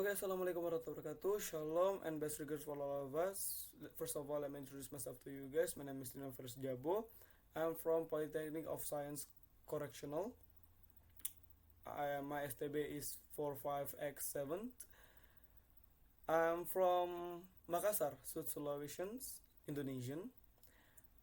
Okay, assalamualaikum warahmatullahi wabarakatuh. Shalom and best regards for all of us. First of all, let me introduce myself to you guys. My name is Dino First Jabo. I'm from Polytechnic of Science Correctional. My STB is 45X7. I'm from Makassar, Sulawesi, Indonesian.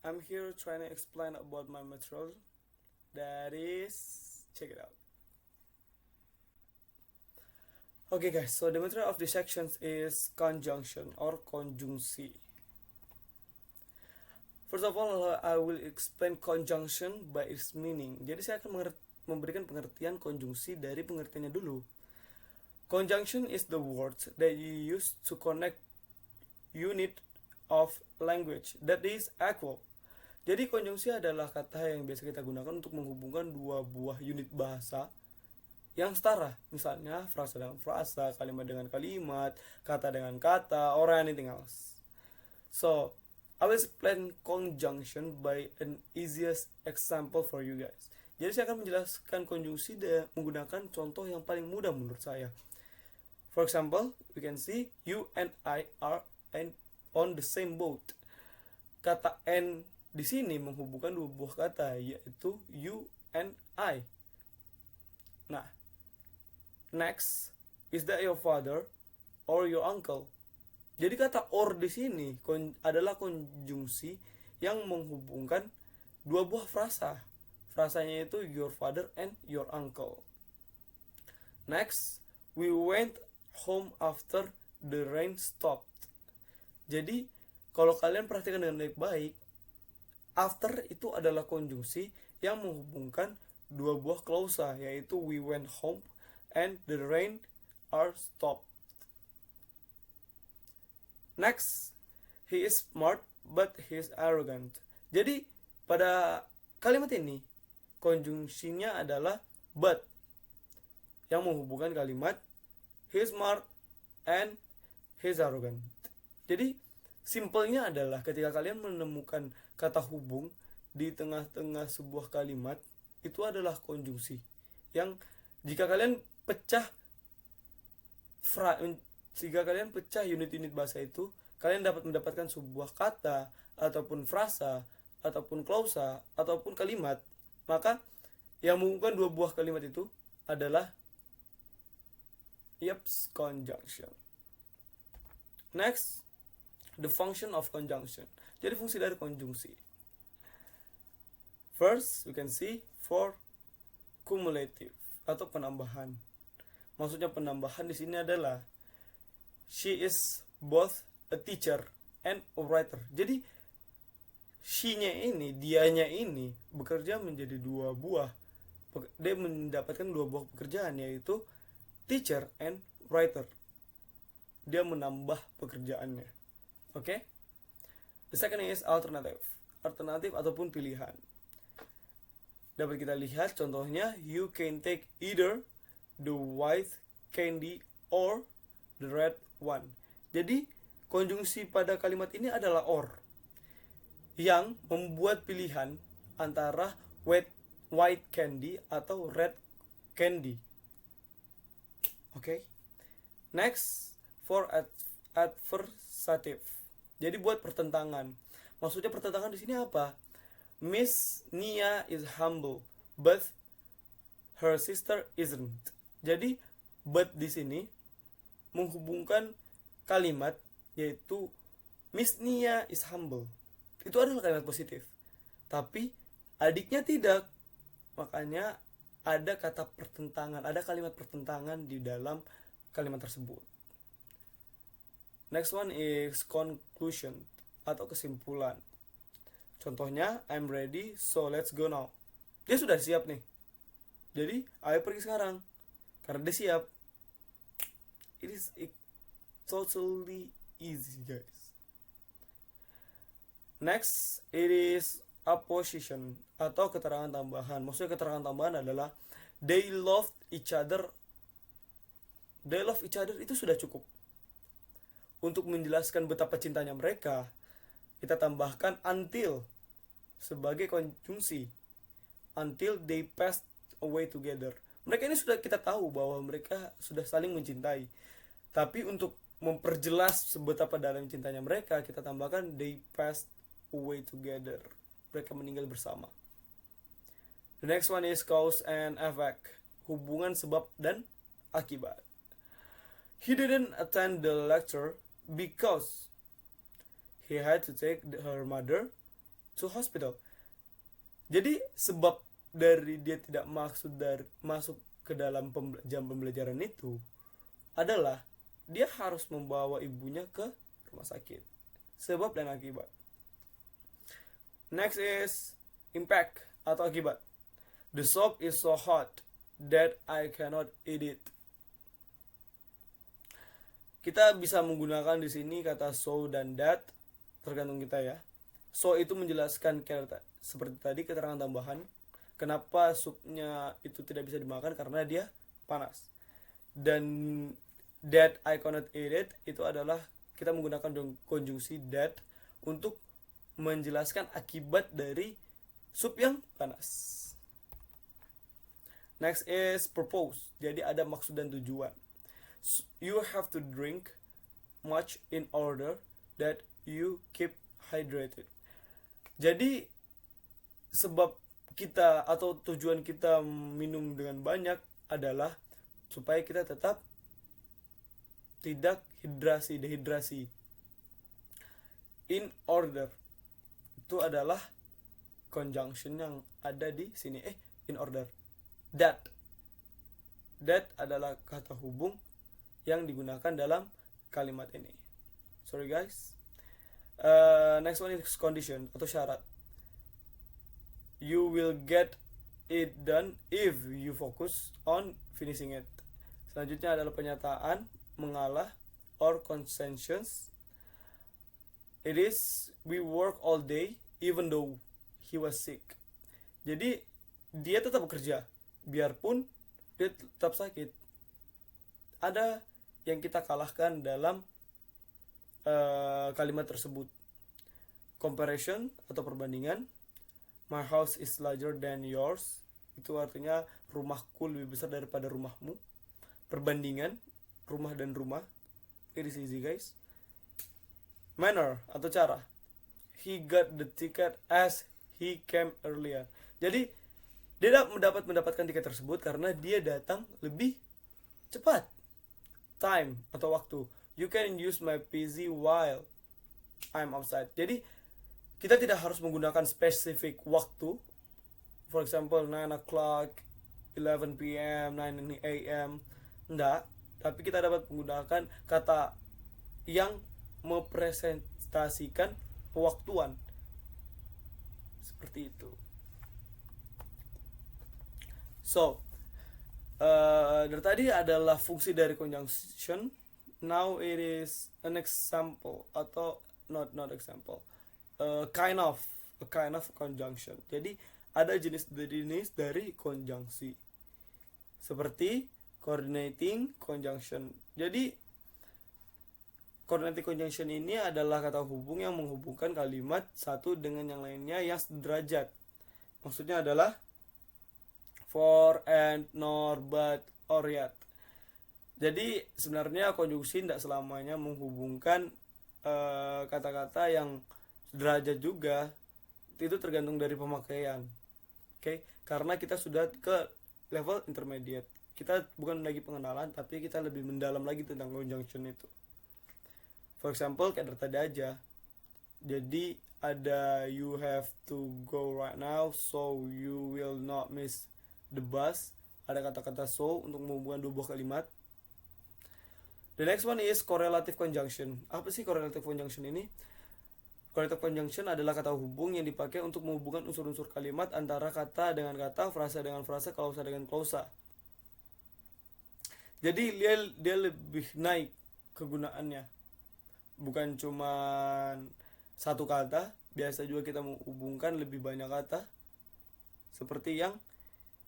I'm here trying to explain about my material. That is, check it out. Okay guys, so the material of this section is conjunction or konjungsi. First of all, I will explain conjunction by its meaning. Jadi saya akan memberikan pengertian konjungsi dari pengertiannya dulu. Conjunction is the words that you use to connect unit of language that is equal. Jadi konjungsi adalah kata yang biasa kita gunakan untuk menghubungkan dua buah unit bahasa yang setara, misalnya frasa dengan frasa, kalimat dengan kalimat, kata dengan kata, or anything else. So, I will explain conjunction by an easiest example for you guys. Jadi saya akan menjelaskan konjungsi menggunakan contoh yang paling mudah menurut saya. For example, we can see you and I are on the same boat. Kata and di sini menghubungkan dua buah kata, yaitu you and I. Nah, next, is that your father or your uncle? Jadi kata or di sini adalah konjungsi yang menghubungkan dua buah frasa. Frasanya itu your father and your uncle. Next, we went home after the rain stopped. Jadi kalau kalian perhatikan dengan baik-baik, after itu adalah konjungsi yang menghubungkan dua buah klausa, yaitu we went home and the rain are stopped. Next, he is smart but he is arrogant. Jadi pada kalimat ini konjungsinya adalah but yang menghubungkan kalimat he is smart and he is arrogant. Jadi simpelnya adalah ketika kalian menemukan kata hubung di tengah-tengah sebuah kalimat, itu adalah konjungsi yang jika kalian pecah unit-unit bahasa itu, kalian dapat mendapatkan sebuah kata ataupun frasa ataupun klausa ataupun kalimat. Maka yang menghubungkan dua buah kalimat itu adalah conjunction. Next, the function of conjunction. Jadi fungsi dari konjungsi. First, we can see for cumulative atau penambahan. Maksudnya penambahan di sini adalah she is both a teacher and a writer. Jadi she-nya ini, dianya ini bekerja menjadi dua buah. Dia mendapatkan dua buah pekerjaan, yaitu teacher and writer. Dia menambah pekerjaannya. Okay? The second is alternative. Alternatif ataupun pilihan. Dapat kita lihat contohnya, you can take either the white candy or the red one. Jadi konjungsi pada kalimat ini adalah or yang membuat pilihan antara white candy atau red candy. Okay? Next, for adversative. Jadi buat pertentangan. Maksudnya pertentangan di sini apa? Miss Nia is humble, but her sister isn't. Jadi but di sini menghubungkan kalimat, yaitu Miss Nia is humble. Itu adalah kalimat positif. Tapi adiknya tidak. Makanya ada kata pertentangan, ada kalimat pertentangan di dalam kalimat tersebut. Next one is conclusion atau kesimpulan. Contohnya, I'm ready, so let's go now. Dia sudah siap nih. Jadi, ayo pergi sekarang. Karena dia siap. It is totally easy, guys. Next, it is apposition atau keterangan tambahan. Maksudnya keterangan tambahan adalah they love each other. They love each other itu sudah cukup. Untuk menjelaskan betapa cintanya mereka, kita tambahkan until sebagai konjungsi. Until they passed away together. Mereka ini sudah kita tahu bahwa mereka sudah saling mencintai. Tapi untuk memperjelas sebetapa dalam cintanya mereka, kita tambahkan they passed away together. Mereka meninggal bersama. The next one is cause and effect. Hubungan sebab dan akibat. He didn't attend the lecture because he had to take her mother to hospital. Jadi sebab dari dia tidak masuk ke dalam jam pembelajaran itu adalah dia harus membawa ibunya ke rumah sakit. Sebab dan akibat. Next is impact atau akibat. The soup is so hot that I cannot eat it. Kita bisa menggunakan di sini kata so dan that, tergantung kita ya. So itu menjelaskan seperti tadi keterangan tambahan kenapa supnya itu tidak bisa dimakan karena dia panas. Dan that I cannot eat it itu adalah kita menggunakan konjungsi that untuk menjelaskan akibat dari sup yang panas. Next is purpose. Jadi ada maksud dan tujuan. You have to drink much in order that you keep hydrated. Jadi sebab kita atau tujuan kita minum dengan banyak adalah supaya kita tetap tidak dehidrasi. In order itu adalah conjunction yang ada di sini. In order. That adalah kata hubung yang digunakan dalam kalimat ini. Sorry guys. Next one is condition atau syarat. You will get it done if you focus on finishing it. Selanjutnya adalah pernyataan mengalah or consensus. It is we work all day even though he was sick. Jadi dia tetap bekerja biarpun dia tetap sakit. Ada yang kita kalahkan dalam kalimat tersebut. Comparison atau perbandingan. My house is larger than yours. Itu artinya rumahku lebih besar daripada rumahmu. Perbandingan rumah dan rumah. It is easy guys. Manner atau cara. He got the ticket as he came earlier. Jadi dia mendapatkan tiket tersebut karena dia datang lebih cepat. Time atau waktu. You can use my PC while I'm outside. Jadi kita tidak harus menggunakan spesifik waktu. For example 9 o'clock, 11 p.m., 9 a.m. Enggak. Tapi kita dapat menggunakan kata yang mepresentasikan pewaktuan. Seperti itu. So, dari tadi adalah fungsi dari conjunction. Now it is an example atau not example. A kind of conjunction. Jadi ada jenis dari konjungsi. Seperti coordinating conjunction. Jadi coordinating conjunction ini adalah kata hubung yang menghubungkan kalimat satu dengan yang lainnya yang sederajat. Maksudnya adalah for, and, nor, but, or, yet. Jadi sebenarnya konjungsi tidak selamanya menghubungkan kata-kata yang derajat juga. Itu tergantung dari pemakaian. Oke, karena kita sudah ke level intermediate. Kita bukan lagi pengenalan, tapi kita lebih mendalam lagi tentang conjunction itu. For example, kayak dari tadi aja. Jadi ada you have to go right now, so you will not miss the bus. Ada kata-kata so untuk menghubungkan dua buah kalimat. The next one is correlative conjunction. Apa sih correlative conjunction ini? Correlative conjunction adalah kata hubung yang dipakai untuk menghubungkan unsur-unsur kalimat antara kata dengan kata, frasa dengan frasa, klausa dengan klausa. Jadi dia lebih naik kegunaannya. Bukan cuma satu kata, biasa juga kita menghubungkan lebih banyak kata. Seperti yang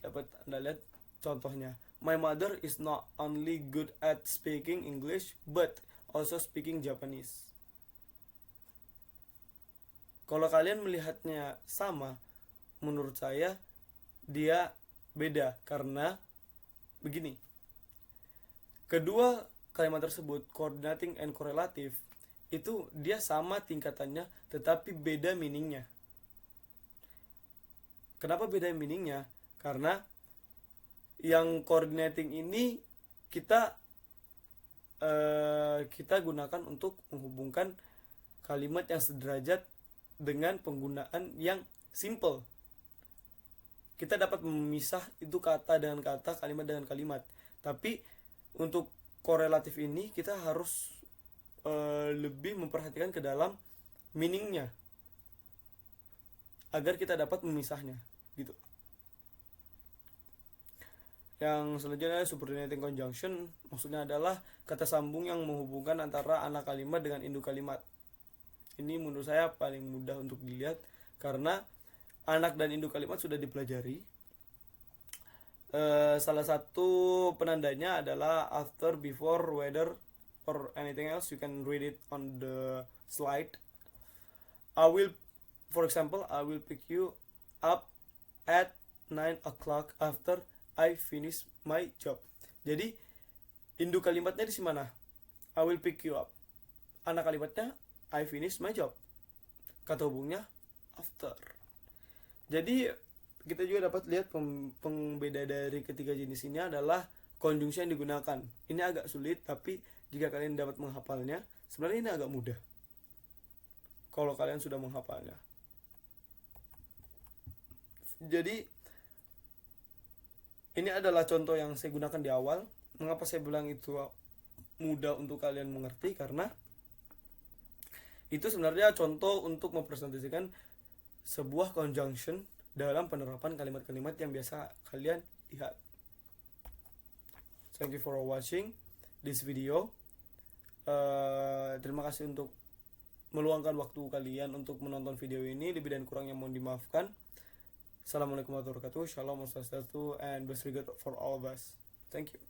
dapat Anda lihat contohnya. My mother is not only good at speaking English, but also speaking Japanese. Kalau kalian melihatnya sama, menurut saya dia beda karena begini. Kedua kalimat tersebut, coordinating and correlative, itu dia sama tingkatannya tetapi beda meaningnya. Kenapa beda meaningnya? Karena yang coordinating ini kita gunakan untuk menghubungkan kalimat yang sederajat dengan penggunaan yang simple. Kita dapat memisah itu kata dengan kata, kalimat dengan kalimat. Tapi untuk korelatif ini kita harus lebih memperhatikan ke dalam meaningnya agar kita dapat memisahnya gitu. Yang selanjutnya subordinating conjunction, maksudnya adalah kata sambung yang menghubungkan antara anak kalimat dengan induk kalimat. Ini menurut saya paling mudah untuk dilihat karena anak dan induk kalimat sudah dipelajari. Salah satu penandanya adalah after, before, whether, or anything else. You can read it on the slide. For example, I will pick you up at 9 o'clock after I finish my job. Jadi induk kalimatnya di mana? I will pick you up. Anak kalimatnya I finish my job. Kata hubungnya after. Jadi kita juga dapat lihat pembeda dari ketiga jenis ini adalah konjungsi yang digunakan. Ini agak sulit, tapi jika kalian dapat menghafalnya, sebenarnya ini agak mudah kalau kalian sudah menghafalnya. Jadi ini adalah contoh yang saya gunakan di awal. Mengapa saya bilang itu mudah untuk kalian mengerti? Karena itu sebenarnya contoh untuk mempresentasikan sebuah conjunction dalam penerapan kalimat-kalimat yang biasa kalian lihat. Thank you for watching this video. Terima kasih untuk meluangkan waktu kalian untuk menonton video ini. Lebih dan kurangnya mohon dimaafkan. Assalamualaikum warahmatullahi wabarakatuh. Shalom, swastiastu, and best regard for all of us. Thank you.